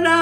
না,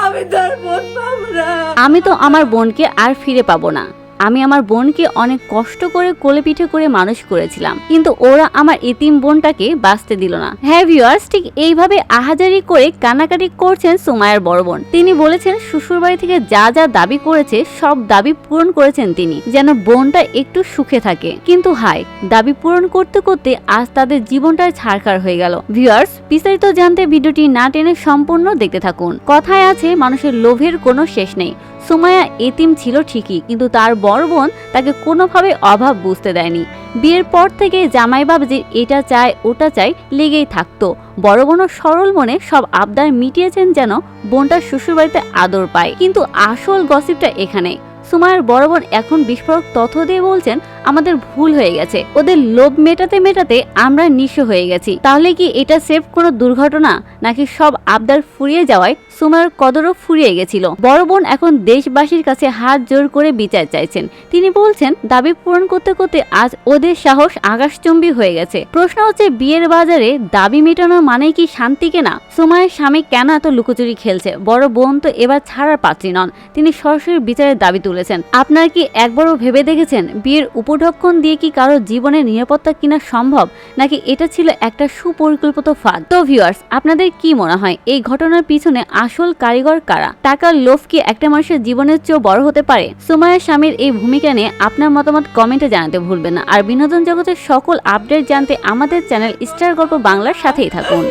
আমি তার বোন পাবো না। আমি তো আমার বোনকে আর ফিরে পাবো না। আমি আমার বোনকে অনেক কষ্ট করে কোলে পিঠে করে মানুষ করেছিলাম, কিন্তু ওরা আমার এতিম বোনটাকে বাঁচতে দিল না। হ্যাঁ ভিউয়ার্স, ঠিক এইভাবে আহাজারি করে কান্নাকাটি করছেন সুমাইয়ার বড় বোন। তিনি বলেছেন শ্বশুরবাড়ি থেকে যা যা দাবি করেছে সব দাবি পূরণ করেছেন তিনি, যেন বোনটা একটু সুখে থাকে। কিন্তু হায়, দাবি পূরণ করতে করতে আজ তাদের জীবনটাই ছারখার হয়ে গেল। ভিউয়ার্স, বিস্তারিত জানতে ভিডিওটি না টেনে সম্পূর্ণ দেখতে থাকুন। কথায় আছে মানুষের লোভের কোনো শেষ নেই। সুমাইয়া এতিম ছিল ঠিকই, কিন্তু তার বড় বোন তাকে কোনোভাবে অভাব বুঝতে দেয়নি। বিয়ের পর থেকে জামাই বাবাজির এটা চাই ওটা চাই লেগেই থাকতো। বড় বোনও সরল মনে সব আবদার মিটিয়েছেন যেন বোনটা শ্বশুরবাড়িতে আদর পায়। কিন্তু আসল গসিপটা এখানে। সুমাইয়ার বড় বোন এখন বিস্ফোরক তথ্য দিয়ে বলছেন আমাদের ভুল হয়ে গেছে, ওদের লোভ মেটাতে মেটাতে আমরা নিঃস্ব হয়ে গেছি। তাহলে কি এটা সেফ কোনো দুর্ঘটনা, নাকি সব আবদার ফুরিয়ে যাওয়ায় সুমাইয়ার কদরও ফুরিয়ে গেছিল? বড় বোন এখন দেশবাসীর কাছে হাত জোর করে বিচার চাইছেন। তিনি বলছেন দাবি পূরণ করতে করতে আজ ওদের সাহস আকাশচুম্বী হয়ে গেছে। প্রশ্ন হচ্ছে বিয়ের বাজারে দাবি মেটানো মানে কি শান্তি কেনা? সুমাইয়ার স্বামী কেন এত লুকোচুরি খেলছে? বড় বোন তো এবার ছাড়ার পাত্রী নন, তিনি সরাসরি বিচারের দাবি তুলেছেন। আপনার কি একবারও ভেবে দেখেছেন বিয়ের উপঢক্ষণ দিয়ে কি কারো জীবনের নিরাপত্তা কিনা সম্ভব, নাকি এটা ছিল একটা সুপরিকল্পিত ফাঁদ? তো ভিউয়ার্স, আপনাদের কি মনে হয় এই ঘটনার পিছনে আসল কারিগর কারা? টাকার লোভ কি একটা মানুষের জীবনের চেয়েও বড় হতে পারে? সুমাইয়ার স্বামীর এই ভূমিকা নিয়ে আপনার মতামত কমেন্টে জানাতে ভুলবেন না। আর বিনোদন জগতের সকল আপডেট জানতে আমাদের চ্যানেল স্টার গল্প বাংলার সাথেই থাকুন।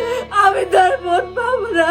আমি তার বোন পাবো না।